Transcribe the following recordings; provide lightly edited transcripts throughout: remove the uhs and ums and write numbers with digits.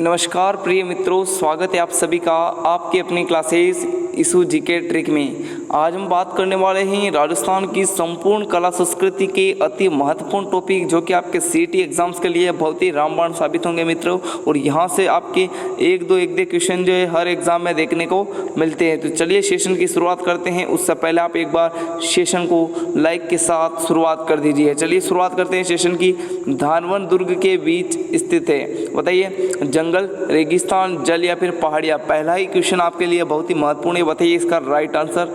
नमस्कार प्रिय मित्रों, स्वागत है आप सभी का आपकी अपनी क्लासेस इशू जीके ट्रिक में। आज हम बात करने वाले हैं राजस्थान की संपूर्ण कला संस्कृति के अति महत्वपूर्ण टॉपिक, जो कि आपके सीईटी एग्जाम्स के लिए बहुत ही रामबाण साबित होंगे मित्रों। और यहाँ से आपके एक दो क्वेश्चन जो है हर एग्जाम में देखने को मिलते हैं। तो चलिए सेशन की शुरुआत करते हैं। उससे पहले आप एक बार सेशन को लाइक के साथ शुरुआत कर दीजिए। चलिए शुरुआत करते हैं सेशन की। धानवन दुर्ग के बीच स्थित है, बताइए जंगल, रेगिस्तान, जल या फिर पहाड़ियाँ। पहला ही क्वेश्चन आपके लिए बहुत ही महत्वपूर्ण है, बताइए इसका राइट आंसर।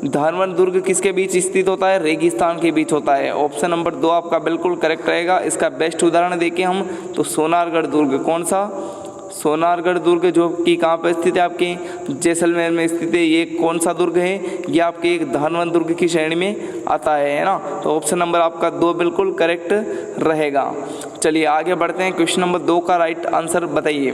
धानवन दुर्ग किसके बीच स्थित होता है? रेगिस्तान के बीच होता है। ऑप्शन नंबर 2 आपका बिल्कुल करेक्ट रहेगा। इसका बेस्ट उदाहरण देखें हम तो सोनारगढ़ दुर्ग। कौन सा? सोनारगढ़ दुर्ग, जो कि कहाँ पर स्थित है? आपके जैसलमेर में स्थित है। ये कौन सा दुर्ग है? ये आपके एक धानवन दुर्ग की श्रेणी में आता है ना। तो ऑप्शन नंबर आपका 2 बिल्कुल करेक्ट रहेगा। चलिए आगे बढ़ते हैं। क्वेश्चन नंबर 2 का राइट आंसर बताइए।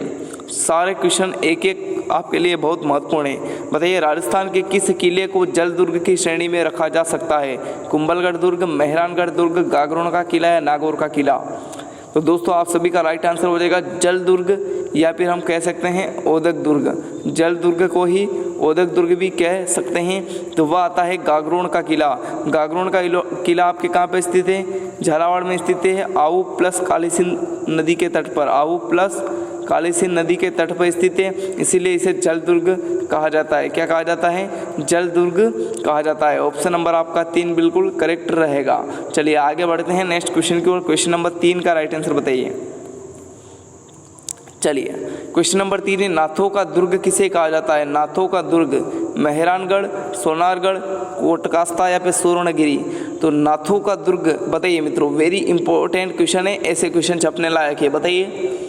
सारे क्वेश्चन एक एक आपके लिए बहुत महत्वपूर्ण है। बताइए राजस्थान के किस किले को जल दुर्ग की श्रेणी में रखा जा सकता है? कुंभलगढ़ दुर्ग, मेहरानगढ़ दुर्ग, गागरोन का किला या नागौर का किला? तो दोस्तों आप सभी का राइट आंसर हो जाएगा जल दुर्ग, या फिर हम कह सकते हैं ओदक दुर्ग। जल दुर्ग को ही ओदक दुर्ग भी कह सकते हैं। तो वह आता है गागरोन का किला। गागरोन का किला आपके कहाँ पे स्थित है? झालावाड़ में स्थित है। आऊ प्लस काली सिंध नदी के तट पर। आऊ प्लस काली सिंध नदी के तट पर स्थित है, इसीलिए इसे जल दुर्ग कहा जाता है। क्या कहा जाता है? जल दुर्ग कहा जाता है। ऑप्शन नंबर आपका 3 बिल्कुल करेक्ट रहेगा। चलिए आगे बढ़ते हैं नेक्स्ट क्वेश्चन की ओर। क्वेश्चन नंबर 3 का राइट आंसर बताइए। चलिए क्वेश्चन नंबर 3 है, नाथों का दुर्ग किसे कहा जाता है? नाथों का दुर्ग मेहरानगढ़, सोनारगढ़, कोटकास्ता या फिर सुवर्णगिरी? तो नाथों का दुर्ग बताइए मित्रों, वेरी इंपॉर्टेंट क्वेश्चन है, ऐसे क्वेश्चन छपने लायक है। बताइए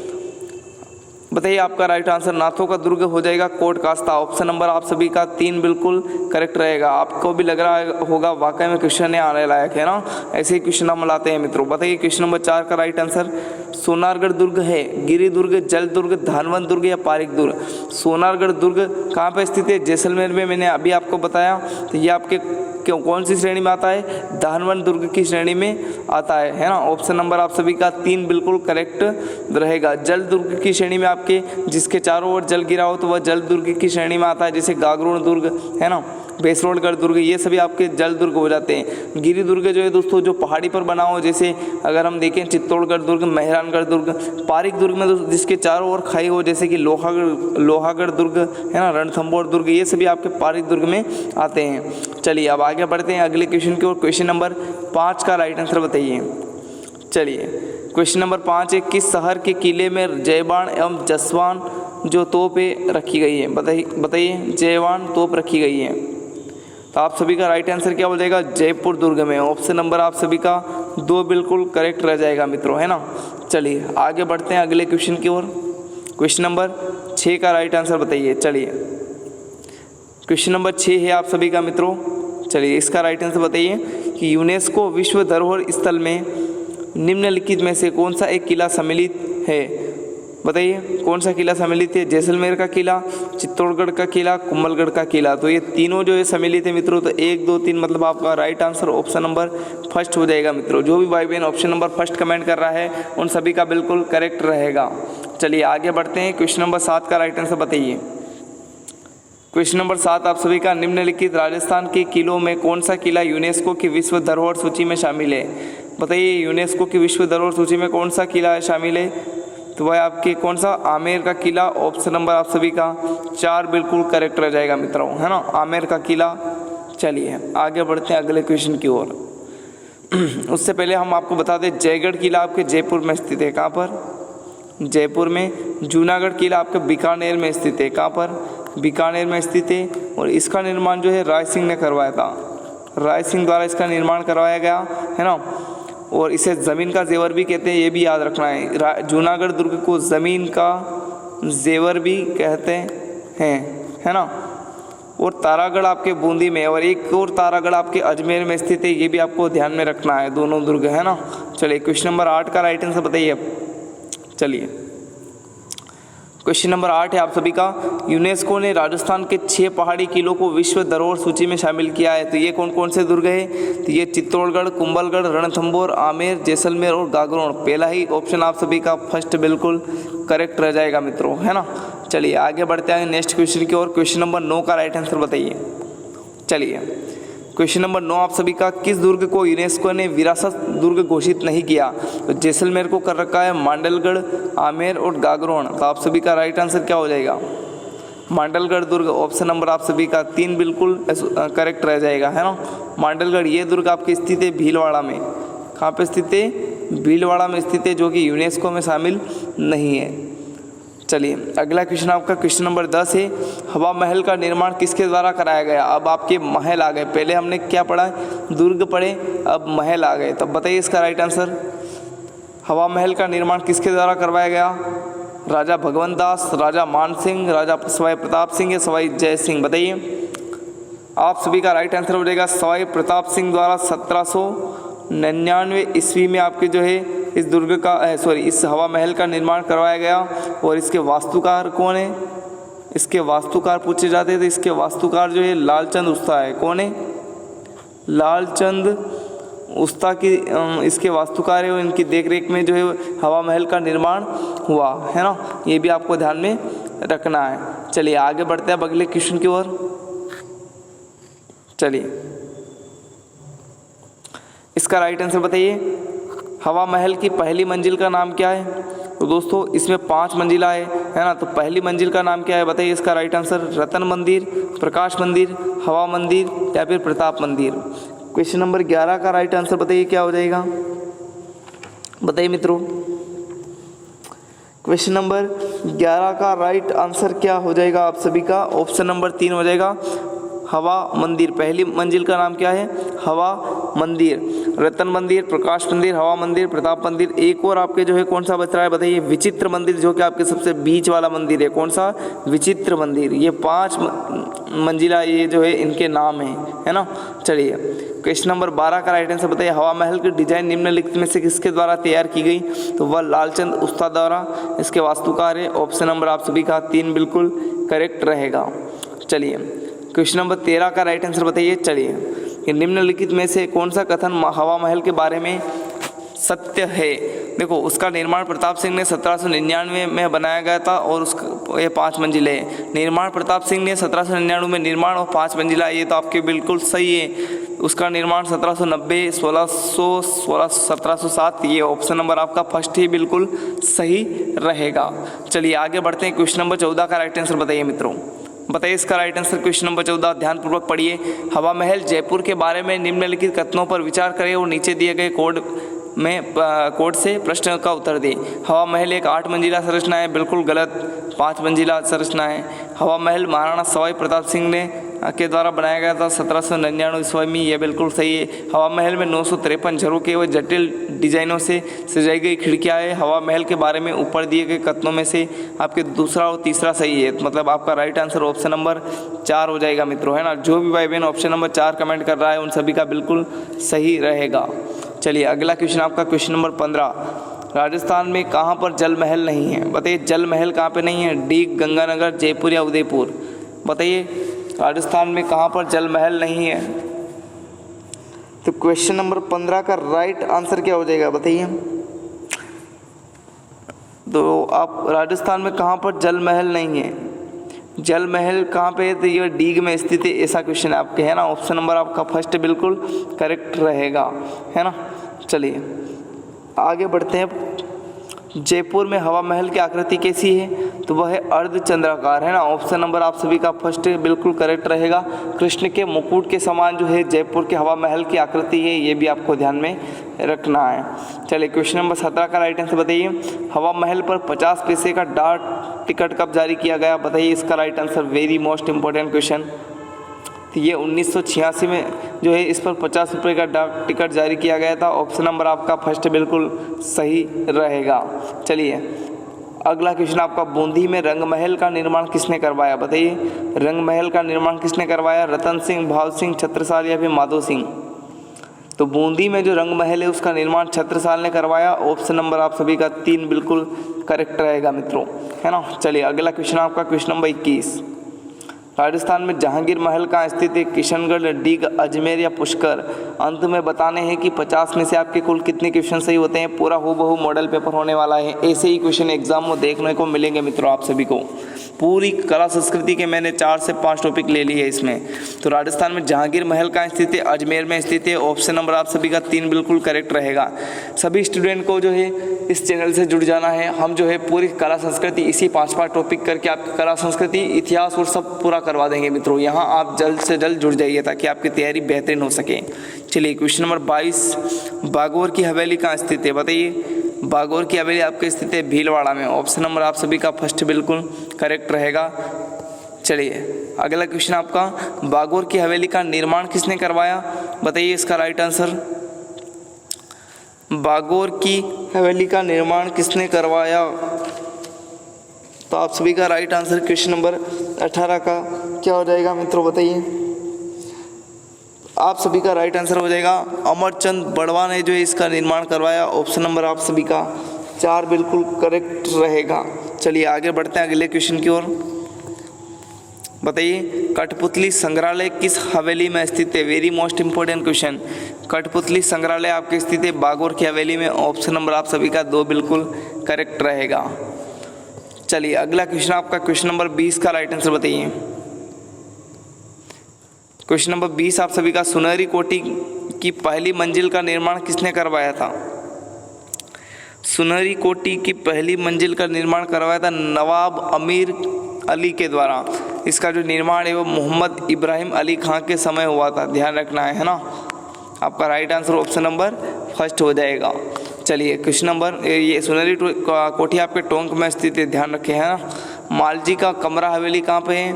आपका राइट आंसर नाथों का दुर्ग हो जाएगा कोटकास्ता। ऑप्शन नंबर आप सभी का 3 बिल्कुल करेक्ट रहेगा। आपको भी लग रहा होगा वाकई में क्वेश्चन आने लायक है ना, ऐसे ही क्वेश्चन हम लाते हैं मित्रों। बताइए क्वेश्चन नंबर 4 का राइट आंसर। सोनारगढ़ दुर्ग है गिरी दुर्ग, जल दुर्ग, धानवन दुर्ग या पारिक दुर्ग? सोनारगढ़ दुर्ग कहाँ पर स्थित है? जैसलमेर में, मैंने अभी आपको बताया। तो ये आपके कौन सी श्रेणी में आता है? धानवन दुर्ग की श्रेणी में आता है ना। ऑप्शन नंबर आप सभी का 3 बिल्कुल करेक्ट रहेगा। जल दुर्ग की श्रेणी में आपके जिसके चारों ओर जल गिरा हो तो वह जल दुर्ग की श्रेणी में आता है, जैसे गागरोन दुर्ग है ना, बेसरोडगढ़ दुर्ग, ये सभी आपके जल दुर्ग हो जाते हैं। गिरी दुर्ग जो है दोस्तों जो पहाड़ी पर बना हो, जैसे अगर हम देखें चित्तौड़गढ़ दुर्ग, मेहरानगढ़ दुर्ग। पारिक दुर्ग में दोस्तों जिसके चारों ओर खाई हो, जैसे कि लोहागढ़ दुर्ग है ना, रणथंभौर दुर्ग, ये सभी आपके पारिक दुर्ग में आते हैं। चलिए अब आगे बढ़ते हैं अगले क्वेश्चन की ओर। क्वेश्चन नंबर 5 का राइट आंसर बताइए। चलिए क्वेश्चन नंबर 5 है, किस शहर के किले में जयबान एवं जसवान जो तोपें रखी गई है? बताइए जयवान तोप रखी गई है। तो आप सभी का राइट आंसर क्या हो जाएगा? जयपुर दुर्ग में। ऑप्शन नंबर आप सभी का 2 बिल्कुल करेक्ट रह जाएगा मित्रों, है ना। चलिए आगे बढ़ते हैं अगले क्वेश्चन की ओर। क्वेश्चन नंबर 6 का राइट आंसर बताइए। चलिए क्वेश्चन नंबर 6 है आप सभी का मित्रों। चलिए इसका राइट आंसर बताइए कि यूनेस्को विश्व धरोहर स्थल में निम्नलिखित में से कौन सा एक किला सम्मिलित है? बताइए कौन सा किला सम्मिलित है? जैसलमेर का किला, चित्तौड़गढ़ का किला, कुंभलगढ़ का किला? तो ये तीनों जो है सम्मिलित है मित्रों। तो 1 2 3 मतलब आपका right answer option number first हो जाएगा मित्रों। जो भी भाई बहन ऑप्शन नंबर फर्स्ट कमेंट कर रहा है उन सभी का बिल्कुल करेक्ट रहेगा। चलिए आगे बढ़ते हैं। क्वेश्चन नंबर 7 का राइट आंसर बताइए। क्वेश्चन नंबर 7 आप सभी का, निम्नलिखित राजस्थान के किलों में कौन सा किला यूनेस्को की विश्व धरोहर सूची में शामिल है? बताइए यूनेस्को की विश्व धरोहर सूची में कौन सा किला शामिल है? तो वह आपके कौन सा? आमेर का किला। ऑप्शन नंबर आप सभी का 4 बिल्कुल करेक्ट रह जाएगा मित्रों, है ना, आमेर का किला। चलिए आगे बढ़ते हैं अगले क्वेश्चन की ओर। उससे पहले हम आपको बता दें जयगढ़ किला आपके जयपुर में स्थित है। कहाँ पर? जयपुर में। जूनागढ़ किला आपके बीकानेर में स्थित है। कहाँ पर? बीकानेर में स्थित है। और इसका निर्माण जो है राय सिंह ने करवाया था। राय सिंह द्वारा इसका निर्माण करवाया गया है ना। और इसे ज़मीन का जेवर भी कहते हैं, ये भी याद रखना है। जूनागढ़ दुर्ग को ज़मीन का जेवर भी कहते हैं, है ना। और तारागढ़ आपके बूंदी में, और एक और तारागढ़ आपके अजमेर में स्थित है, ये भी आपको ध्यान में रखना है, दोनों दुर्ग है ना। चलिए क्वेश्चन नंबर 8 का राइट आंसर बताइए। चलिए क्वेश्चन नंबर 8 है आप सभी का, यूनेस्को ने राजस्थान के 6 पहाड़ी किलों को विश्व धरोहर सूची में शामिल किया है। तो ये कौन कौन से दुर्ग है? तो ये चित्तौड़गढ़, कुंभलगढ़, रणथंभौर, आमेर, जैसलमेर और गागरोन। पहला ही ऑप्शन आप सभी का फर्स्ट बिल्कुल करेक्ट रह जाएगा मित्रों, है ना। चलिए आगे बढ़ते हैं नेक्स्ट क्वेश्चन की ओर। क्वेश्चन नंबर 9 का राइट आंसर बताइए। चलिए क्वेश्चन नंबर 9 आप सभी का, किस दुर्ग को यूनेस्को ने विरासत दुर्ग घोषित नहीं किया? तो जैसलमेर को कर रखा है, मांडलगढ़, आमेर और गागरोन। तो आप सभी का राइट आंसर क्या हो जाएगा? मांडलगढ़ दुर्ग। ऑप्शन नंबर आप सभी का 3 बिल्कुल करेक्ट रह जाएगा, है ना। मांडलगढ़ ये दुर्ग आपकी स्थित है भीलवाड़ा में। कहाँ पे स्थित है? भीलवाड़ा में स्थित है, जो कि यूनेस्को में शामिल नहीं है। चलिए अगला क्वेश्चन आपका क्वेश्चन नंबर 10 है, हवा महल का निर्माण किसके द्वारा कराया गया? अब आपके महल आ गए, पहले हमने क्या पढ़ा? दुर्ग पढ़े, अब महल आ गए। तब बताइए इसका राइट आंसर। हवा महल का निर्माण किसके द्वारा करवाया गया? राजा भगवंत दास, राजा मान सिंह, राजा सवाई प्रताप सिंह या सवाई जय सिंह? बताइए आप सभी का राइट आंसर हो जाएगा सवाई प्रताप सिंह द्वारा 1799 ईस्वी में आपके जो है इस दुर्ग का इस हवा महल का निर्माण करवाया गया। और इसके वास्तुकार कौन है? इसके वास्तुकार पूछे जाते हैं तो इसके वास्तुकार जो है लालचंद उस्ता है। कौन है? लालचंद उस्ता की इसके वास्तुकार है और इनकी देखरेख में जो है हवा महल का निर्माण हुआ, है ना। ये भी आपको ध्यान में रखना है। चलिए आगे बढ़ते हैं अगले क्वेश्चन की ओर। चलिए इसका राइट आंसर बताइए। हवा महल की पहली मंजिल का नाम क्या है? तो दोस्तों इसमें 5 मंजिला है ना। तो पहली मंजिल का नाम क्या है बताइए इसका राइट आंसर। रतन मंदिर, प्रकाश मंदिर, हवा मंदिर या फिर प्रताप मंदिर। क्वेश्चन नंबर 11 का राइट आंसर बताइए क्या हो जाएगा? बताइए मित्रों क्वेश्चन नंबर 11 का राइट आंसर क्या हो जाएगा आप सभी का? ऑप्शन नंबर 3 हो जाएगा हवा मंदिर। पहली मंजिल का नाम क्या है? हवा मंदिर। रतन मंदिर, प्रकाश मंदिर, हवा मंदिर, प्रताप मंदिर। एक और आपके जो है कौन सा बच रहा है बताइए? विचित्र मंदिर, जो कि आपके सबसे बीच वाला मंदिर है। कौन सा? विचित्र मंदिर। ये 5 मंजिला ये जो है इनके नाम है ना। चलिए क्वेश्चन नंबर 12 का राइट आंसर बताइए। हवा महल की डिजाइन निम्नलिखित में से किसके द्वारा तैयार की गई? तो वह लालचंद उस्ता द्वारा। इसके वास्तुकार है। ऑप्शन नंबर आप सभी का 3 बिल्कुल करेक्ट रहेगा। चलिए क्वेश्चन नंबर 13 का राइट आंसर बताइए। चलिए कि निम्नलिखित में से कौन सा कथन हवा महल के बारे में सत्य है? देखो उसका निर्माण प्रताप सिंह ने 1799 में बनाया गया था और उसका ये 5 मंजिले है। निर्माण प्रताप सिंह ने 1799 में निर्माण और 5 मंजिला, ये तो आपके बिल्कुल सही है। उसका निर्माण 1790, 1600, 1707, ये ऑप्शन नंबर आपका फर्स्ट ही बिल्कुल सही रहेगा। चलिए आगे बढ़ते हैं। क्वेश्चन नंबर 14 का राइट आंसर बताइए मित्रों। बताइए इसका राइट आंसर। क्वेश्चन नंबर 14 ध्यानपूर्वक पढ़िए। हवा महल जयपुर के बारे में निम्नलिखित कथनों पर विचार करें और नीचे दिए गए कोड से प्रश्न का उत्तर दें। हवा महल एक 8 मंजिला संरचना है, बिल्कुल गलत। 5 मंजिला संरचना है। हवा महल महाराणा सवाई प्रताप सिंह ने के द्वारा बनाया गया था 1799 ईस्वी में, यह बिल्कुल सही है। हवा महल में 953 झरोखे व जटिल डिजाइनों से सजाई गई खिड़कियां है। हवा महल के बारे में ऊपर दिए गए कथनों में से आपके दूसरा और तीसरा सही है, मतलब आपका राइट आंसर ऑप्शन नंबर 4 हो जाएगा मित्रों, है ना। जो भी भाई बहन ऑप्शन नंबर 4 कमेंट कर रहा है उन सभी का बिल्कुल सही रहेगा। चलिए अगला क्वेश्चन आपका क्वेश्चन नंबर 15। राजस्थान में कहाँ पर जल महल नहीं है? बताइए जल महल कहाँ पे नहीं है? डीग, गंगानगर, जयपुर या उदयपुर? बताइए राजस्थान में कहाँ पर जल महल नहीं है? तो क्वेश्चन नंबर 15 का राइट आंसर क्या हो जाएगा बताइए। तो आप राजस्थान में कहाँ पर जल महल नहीं है? जल महल कहाँ पे है? तो ये डीग में स्थित है, ऐसा क्वेश्चन है आपके, है ना। ऑप्शन नंबर आपका फर्स्ट बिल्कुल करेक्ट रहेगा, है ना। चलिए आगे बढ़ते हैं। जयपुर में हवा महल की आकृति कैसी है? तो वह है अर्धचंद्राकार, है ना। ऑप्शन नंबर आप सभी का फर्स्ट बिल्कुल करेक्ट रहेगा। कृष्ण के मुकुट के समान जो है जयपुर के हवा महल की आकृति है, ये भी आपको ध्यान में रखना है। चलिए क्वेश्चन नंबर 17 का राइट आंसर बताइए। हवा महल पर 50 पैसे का डाक टिकट कब जारी किया गया? बताइए इसका right answer. Very most important question. ये 1986 में जो है इस पर 50 रुपये का डाक टिकट जारी किया गया था। ऑप्शन नंबर आपका फर्स्ट बिल्कुल सही रहेगा। चलिए अगला क्वेश्चन आपका। बूंदी में रंग महल का निर्माण किसने करवाया? बताइए रंग महल का निर्माण किसने करवाया? रतन सिंह, भाव सिंह, छत्रसाल या फिर माधो सिंह? तो बूंदी में जो रंग महल है उसका निर्माण छत्रसाल ने करवाया। ऑप्शन नंबर आप सभी का 3 बिल्कुल करेक्ट रहेगा मित्रों, है ना। चलिए अगला क्वेश्चन आपका क्वेश्चन नंबर 21। राजस्थान में जहांगीर महल कहाँ स्थित है? किशनगढ़, डीग, अजमेर या पुष्कर? अंत में बताने हैं कि 50 में से आपके कुल कितने क्वेश्चन सही होते हैं। पूरा हूबहू मॉडल पेपर होने वाला है, ऐसे ही क्वेश्चन एग्जाम में देखने को मिलेंगे मित्रों आप सभी को। पूरी कला संस्कृति के मैंने 4 से 5 टॉपिक ले लिए इसमें। तो राजस्थान में जहांगीर महल कहाँ स्थित है? अजमेर में स्थित है। ऑप्शन नंबर आप सभी का 3 बिल्कुल करेक्ट रहेगा। सभी स्टूडेंट को जो है इस चैनल से जुड़ जाना है। हम जो है पूरी कला संस्कृति इसी 5 टॉपिक करके आपकी कला संस्कृति, इतिहास और सब पूरा करवा देंगे मित्रों। यहाँ आप जल्द से जल्द जुड़ जाइए ताकि आपकी तैयारी बेहतरीन हो सके। चलिए क्वेश्चन नंबर 22, बागौर की हवेली कहाँ स्थित है? बताइए। बागौर की हवेली आपकी स्थित है भीलवाड़ा में। ऑप्शन नंबर आप सभी का फर्स्ट बिल्कुल करेक्ट रहेगा। चलिए अगला क्वेश्चन आपका, बागौर की हवेली का निर्माण किसने करवाया? बताइए इसका राइट आंसर। बागौर की हवेली का निर्माण किसने करवाया? तो आप सभी का राइट आंसर क्वेश्चन नंबर 18 का क्या हो जाएगा मित्रों? बताइए। आप सभी का राइट आंसर हो जाएगा अमरचंद बड़वा ने जो है इसका निर्माण करवाया। ऑप्शन नंबर आप सभी का 4 बिल्कुल करेक्ट रहेगा। चलिए आगे बढ़ते हैं अगले क्वेश्चन की ओर। बताइए कठपुतली संग्रहालय किस हवेली में स्थित है? Very most important question. कठपुतली संग्रहालय आपके स्थित है बागौर की हवेली में। ऑप्शन नंबर आप सभी का 2 बिल्कुल करेक्ट रहेगा। चलिए अगला क्वेश्चन आपका क्वेश्चन नंबर 20 का राइट आंसर बताइए। क्वेश्चन नंबर 20 आप सभी का, सुनहरी कोठी की पहली मंजिल का निर्माण किसने करवाया था? सुनहरी कोठी की पहली मंजिल का निर्माण करवाया था नवाब अमीर अली के द्वारा। इसका जो निर्माण है वो मोहम्मद इब्राहिम अली खां के समय हुआ था, ध्यान रखना है ना। आपका right answer option number first हो जाएगा। चलिए क्वेश्चन नंबर, ये सुनहरी कोठी आपके टोंक में स्थित है, ध्यान रखें, है ना। मालजी का कमरा हवेली कहाँ पे है?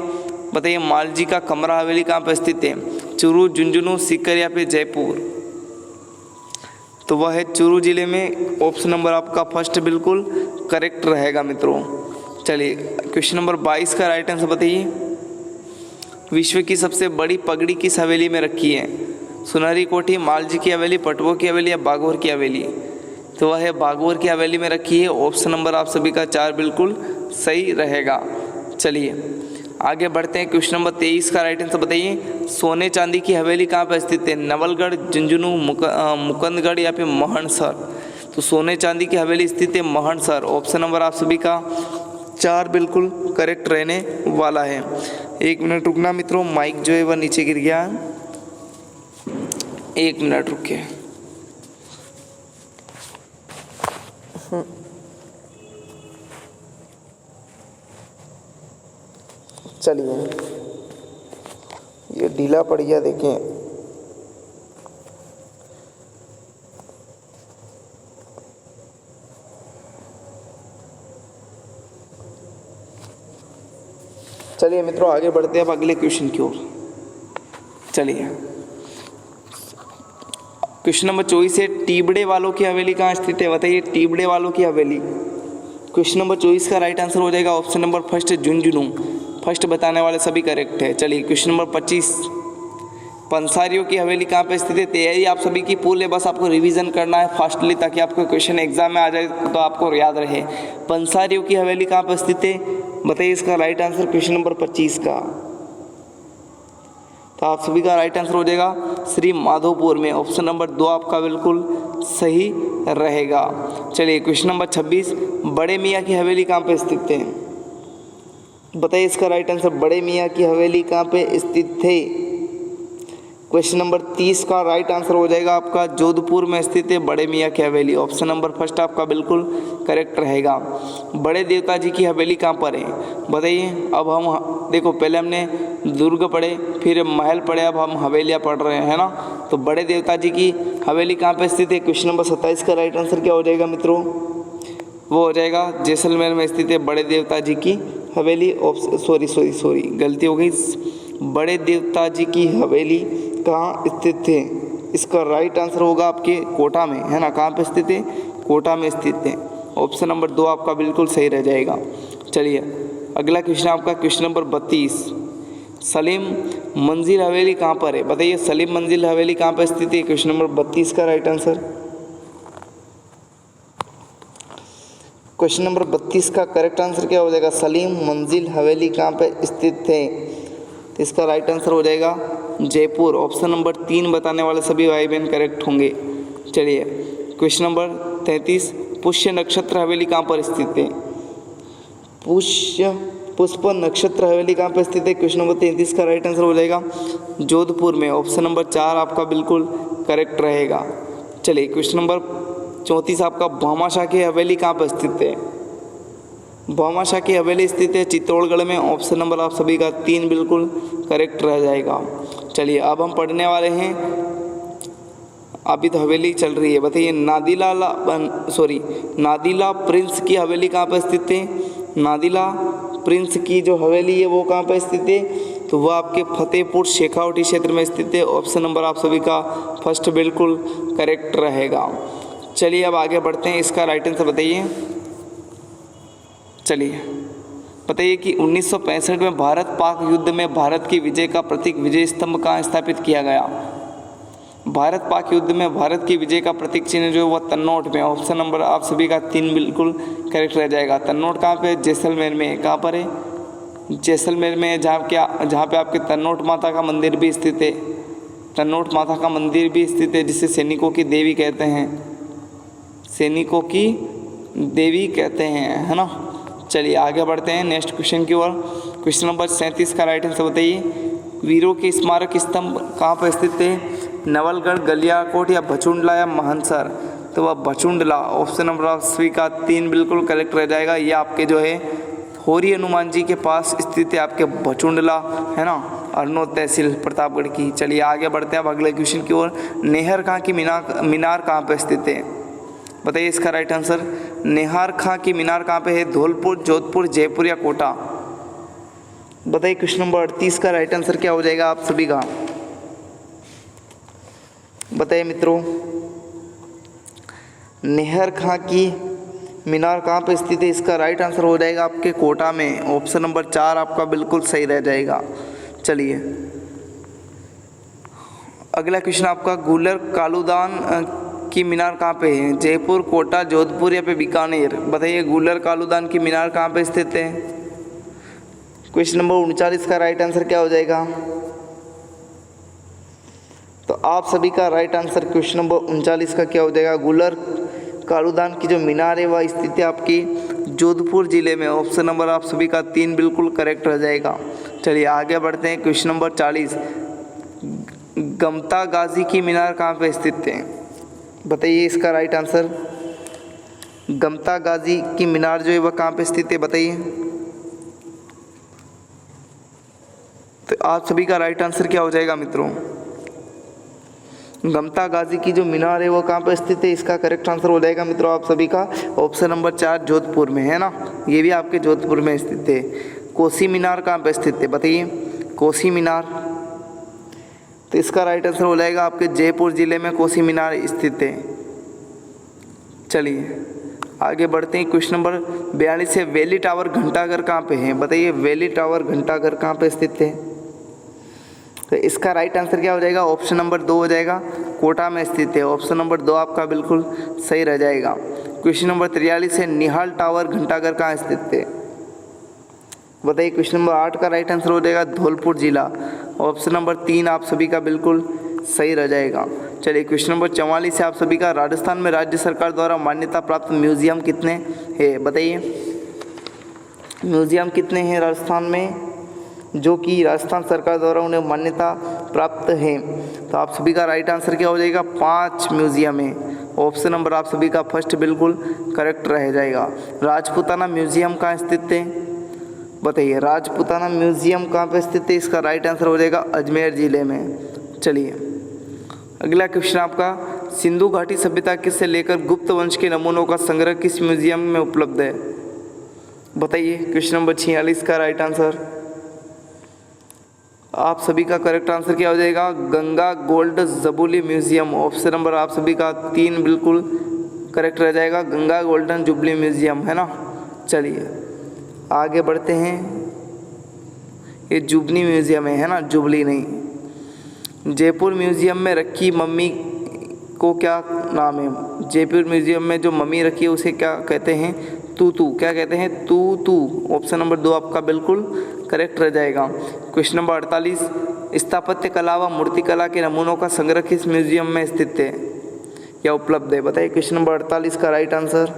बताइए मालजी का कमरा हवेली कहाँ पर स्थित है? चूरू, झुंझुनू, सीकर या फिर जयपुर? तो वह है चूरू जिले में। ऑप्शन नंबर आपका फर्स्ट बिल्कुल करेक्ट रहेगा मित्रों। चलिए क्वेश्चन नंबर 22 का राइट आंसर बताइए। विश्व की सबसे बड़ी पगड़ी किस हवेली में रखी है? सुनहरी कोठी, मालजी की हवेली, पटवो की हवेली या बागौर की हवेली? तो वह है बागौर की हवेली में रखी है। ऑप्शन नंबर आप सभी का 4 बिल्कुल सही रहेगा। चलिए आगे बढ़ते हैं क्वेश्चन नंबर 23 का राइट आंसर बताइए। सोने चांदी की हवेली कहाँ पर स्थित है? नवलगढ़, झुंझुनू, मुकुंदगढ़ या फिर महणसर? तो सोने चांदी की हवेली स्थित है महणसर। ऑप्शन नंबर आप सभी का 4 बिल्कुल करेक्ट रहने वाला है। 1 मिनट रुकना मित्रों, माइक जो है वह नीचे गिर गया। 1 मिनट रुकिए। चलिए ये ढीला पड़ गया, देखें। चलिए मित्रों आगे बढ़ते हैं अब अगले क्वेश्चन की ओर। चलिए क्वेश्चन नंबर 24 है, टीबड़े वालों की हवेली कहाँ स्थित है? बताइए टीबड़े वालों की हवेली। क्वेश्चन नंबर 24 का राइट आंसर हो जाएगा option number first Jhunjhunu. First बताने वाले सभी करेक्ट है। चलिए क्वेश्चन नंबर 25, पंसारियों की हवेली कहाँ पे स्थित है? तैयारी आप सभी की पूरी है, बस आपको रिवीजन करना है फास्टली ताकि आपको क्वेश्चन एग्जाम में आ जाए तो आपको याद रहे। पंसारियों की हवेली कहाँ पर स्थित है? बताइए इसका राइट आंसर क्वेश्चन नंबर 25 का। तो आप सभी का राइट आंसर हो जाएगा श्री माधोपुर में। ऑप्शन नंबर 2 आपका बिल्कुल सही रहेगा। चलिए क्वेश्चन नंबर 26, बड़े मियाँ की हवेली कहाँ पे स्थित है? बताइए इसका राइट आंसर, बड़े मियाँ की हवेली कहाँ पे स्थित थे? क्वेश्चन नंबर 30 का राइट आंसर हो जाएगा आपका जोधपुर में स्थित है बड़े मियाँ की हवेली। ऑप्शन नंबर फर्स्ट आपका बिल्कुल करेक्ट रहेगा। बड़े देवता जी की हवेली कहाँ पर है? बताइए। अब हम देखो, पहले हमने दुर्ग पढ़े, फिर महल पढ़े, अब हम हवेलियाँ पढ़ रहे हैं ना। तो बड़े देवता जी की हवेली कहाँ पर स्थित है? क्वेश्चन नंबर 27 का राइट आंसर क्या हो जाएगा मित्रों? वो हो जाएगा जैसलमेर में स्थित है बड़े देवता जी की हवेली। सॉरी गलती हो गई। बड़े देवता जी की हवेली कहाँ स्थित थे? इसका राइट आंसर होगा आपके कोटा में, है ना। कहाँ पे स्थित है? कोटा में स्थित है। ऑप्शन नंबर 2 आपका बिल्कुल सही रह जाएगा। चलिए अगला क्वेश्चन आपका क्वेश्चन नंबर 32, सलीम मंजिल हवेली कहाँ पर है? बताइए सलीम मंजिल हवेली कहाँ पर स्थित है? क्वेश्चन नंबर 32 का राइट आंसर। क्वेश्चन नंबर 32 का करेक्ट आंसर क्या हो जाएगा? सलीम मंजिल हवेली कहाँ पे स्थित है? तो इसका राइट आंसर हो जाएगा जयपुर। ऑप्शन नंबर 3 बताने वाले सभी भाई बहन करेक्ट होंगे। चलिए क्वेश्चन नंबर 33, पुष्य नक्षत्र हवेली कहाँ पर स्थित है? पुष्प नक्षत्र हवेली कहाँ पर स्थित है? क्वेश्चन नंबर 33 का राइट आंसर हो जाएगा जोधपुर में। ऑप्शन नंबर 4 आपका बिल्कुल करेक्ट रहेगा। चलिए क्वेश्चन नंबर 34 आपका भामाशाह की हवेली कहाँ पर स्थित है? भामाशाह की हवेली स्थित है चित्तौड़गढ़ में। ऑप्शन नंबर आप सभी का 3 बिल्कुल करेक्ट रह जाएगा। चलिए अब हम पढ़ने वाले हैं, अभी तो हवेली चल रही है। बताइए नादिला प्रिंस की हवेली कहाँ पर स्थित है? नादिला प्रिंस की जो हवेली है वो कहाँ पर स्थित है? तो वह आपके फतेहपुर शेखावटी क्षेत्र में स्थित है। ऑप्शन नंबर आप सभी का फर्स्ट बिल्कुल करेक्ट रहेगा। चलिए अब आगे बढ़ते हैं, इसका राइट आंसर बताइए। चलिए बताइए कि 1965 में भारत पाक युद्ध में भारत की विजय का प्रतीक विजय स्तंभ कहाँ स्थापित किया गया? भारत पाक युद्ध में भारत की विजय का प्रतीक चिन्ह जो है वह तन्नौट में। ऑप्शन नंबर आप सभी का 3 बिल्कुल करेक्ट रह जाएगा। तन्नौट कहाँ पे? जैसलमेर में। कहाँ पर है? जैसलमेर में, जहाँ पे आपके तन्नौट माता का मंदिर भी स्थित है। तन्नौट माता का मंदिर भी स्थित है जिसे सैनिकों की देवी कहते हैं, सैनिकों की देवी कहते हैं, है ना। चलिए आगे बढ़ते हैं नेक्स्ट क्वेश्चन की ओर। क्वेश्चन नंबर 37 का राइट आंसर बताइए। वीरों के स्मारक स्तंभ कहाँ पर स्थित है? नवलगढ़, गलियाकोट या भचुंडला या मानसर? तो वह भचुंडला। ऑप्शन नंबर आप सभी का 3 बिल्कुल करेक्ट रह जाएगा। ये आपके जो है होरी हनुमान जी के पास स्थित है, आपके भचुंडला, है ना, अरनोद तहसील प्रतापगढ़ की। चलिए आगे बढ़ते हैं अब अगले क्वेश्चन की ओर। नेहर खां की मीनार कहाँ पर स्थित है? बताइए इसका राइट आंसर। नेहर खां की मीनार कहाँ पे है? धौलपुर, जोधपुर, जयपुर या कोटा? बताइए क्वेश्चन नंबर 38 का राइट आंसर क्या हो जाएगा आप सभी का? बताइए मित्रों, नेहर खां की मीनार कहाँ पे स्थित है? इसका राइट आंसर हो जाएगा आपके कोटा में। ऑप्शन नंबर 4 आपका बिल्कुल सही रह जाएगा। चलिए अगला क्वेश्चन आपका, गुलर कालूदान की मीनार कहाँ पे है? जयपुर, कोटा, जोधपुर या फिर बीकानेर? बताइए गुलर कालूदान की मीनार कहाँ पे स्थित है? क्वेश्चन नंबर 39 का राइट आंसर क्या हो जाएगा? तो आप सभी का राइट आंसर क्वेश्चन नंबर 39 का क्या हो जाएगा? गुलर कालूदान की जो मीनार है वह स्थित है आपकी जोधपुर जिले में। ऑप्शन नंबर आप सभी का 3 बिल्कुल करेक्ट रह जाएगा। चलिए आगे बढ़ते हैं क्वेश्चन नंबर 40, गमता गाजी की मीनार कहाँ पे स्थित है? बताइए इसका राइट आंसर। गमता गाजी की मीनार जो है वह कहाँ पे स्थित है? बताइए। तो आप सभी का राइट आंसर क्या हो जाएगा मित्रों? गमता गाजी की जो मीनार है वो कहाँ पर स्थित है? इसका करेक्ट आंसर हो जाएगा मित्रों आप सभी का ऑप्शन नंबर 4 जोधपुर में, है ना। ये भी आपके जोधपुर में स्थित है। कोसी मीनार कहाँ पर स्थित है? बताइए कोसी मीनार। तो इसका राइट आंसर हो जाएगा आपके जयपुर जिले में कोसी मीनार स्थित है। चलिए आगे बढ़ते हैं क्वेश्चन नंबर 42 है, वैली टावर घंटाघर कहाँ पे है? बताइए वैली टावर घंटाघर कहाँ पे स्थित है? तो इसका राइट आंसर क्या हो जाएगा? ऑप्शन नंबर 2 हो जाएगा, कोटा में स्थित है। ऑप्शन नंबर 2 आपका बिल्कुल सही रह जाएगा। क्वेश्चन नंबर 43 है, निहाल टावर घंटाघर कहाँ स्थित है? बताइए क्वेश्चन नंबर 8 का राइट आंसर हो जाएगा धौलपुर जिला। ऑप्शन नंबर 3 आप सभी का बिल्कुल सही रह जाएगा। चलिए क्वेश्चन नंबर 44 है आप सभी का, राजस्थान में राज्य सरकार द्वारा मान्यता प्राप्त म्यूजियम कितने हैं? बताइए म्यूजियम कितने हैं राजस्थान में जो कि राजस्थान सरकार द्वारा उन्हें मान्यता प्राप्त है? तो आप सभी का राइट आंसर क्या हो जाएगा? 5 म्यूजियम है। ऑप्शन नंबर आप सभी का फर्स्ट बिल्कुल करेक्ट रह जाएगा। राजपूताना म्यूजियम कहाँ स्थित है? बताइए राजपूताना म्यूजियम कहाँ पे स्थित है? इसका राइट आंसर हो जाएगा अजमेर जिले में। चलिए अगला क्वेश्चन आपका, सिंधु घाटी सभ्यता से लेकर गुप्त वंश के नमूनों का संग्रह किस म्यूजियम में उपलब्ध है? बताइए क्वेश्चन नंबर 46 का राइट आंसर। आप सभी का करेक्ट आंसर क्या हो जाएगा? Ganga Golden Jubilee Museum. Option number आप सभी का 3 बिल्कुल करेक्ट रह जाएगा, गंगा गोल्डन जुबली म्यूजियम, है ना। चलिए आगे बढ़ते हैं, ये जुबनी म्यूज़ियम है ना, जुबली नहीं। जयपुर म्यूज़ियम में रखी मम्मी को क्या नाम है? जयपुर म्यूज़ियम में जो मम्मी रखी है उसे क्या कहते हैं? तूतू। क्या कहते हैं? तूतू। ऑप्शन नंबर 2 आपका बिल्कुल करेक्ट रह जाएगा। क्वेश्चन नंबर 48, स्थापत्य कला व मूर्तिकला के नमूनों का संग्रह किस म्यूज़ियम में स्थित है या उपलब्ध है? बताइए। क्वेश्चन नंबर 48 का राइट आंसर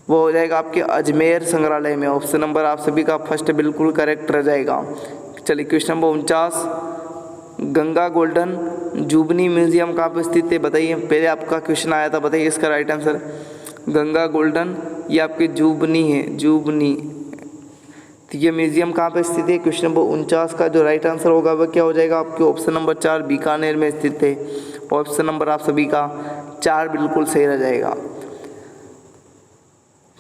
वो हो जाएगा आपके अजमेर संग्रहालय में। ऑप्शन नंबर आप सभी का फर्स्ट बिल्कुल करेक्ट रह जाएगा। चलिए question number 49, Ganga Golden Jubilee Museum कहाँ पर स्थित है? बताइए। पहले आपका क्वेश्चन आया था, बताइए इसका राइट आंसर। गंगा गोल्डन ये आपकी जुबनी है, जुबनी। तो ये म्यूज़ियम कहाँ पे स्थित है? क्वेश्चन नंबर 49 का जो राइट आंसर होगा वह क्या हो जाएगा आपके? ऑप्शन नंबर 4 बीकानेर में स्थित है। ऑप्शन नंबर आप सभी का 4 बिल्कुल सही रह जाएगा।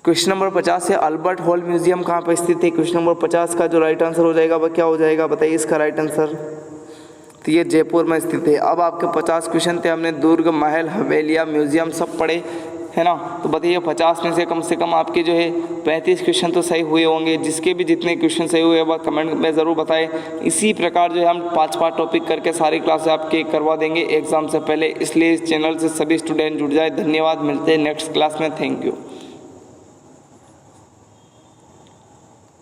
क्वेश्चन नंबर 50 है, अल्बर्ट हॉल म्यूज़ियम कहाँ पर स्थित है? क्वेश्चन नंबर 50 का जो राइट आंसर हो जाएगा वह क्या हो जाएगा? बताइए इसका राइट आंसर। तो ये जयपुर में स्थित है। अब आपके 50 क्वेश्चन थे, हमने दुर्ग, महल, हवेलियाँ, म्यूज़ियम सब पढ़े है ना। तो बताइए 50 में से कम आपके जो है 35 क्वेश्चन तो सही हुए होंगे। जिसके भी जितने क्वेश्चन सही हुए वह कमेंट में ज़रूर बताएं। इसी प्रकार जो है हम 5 टॉपिक करके सारी क्लास आपके करवा देंगे एग्ज़ाम से पहले, इसलिए इस चैनल से सभी स्टूडेंट जुड़ जाए। धन्यवाद, मिलते हैं नेक्स्ट क्लास में। Thank you.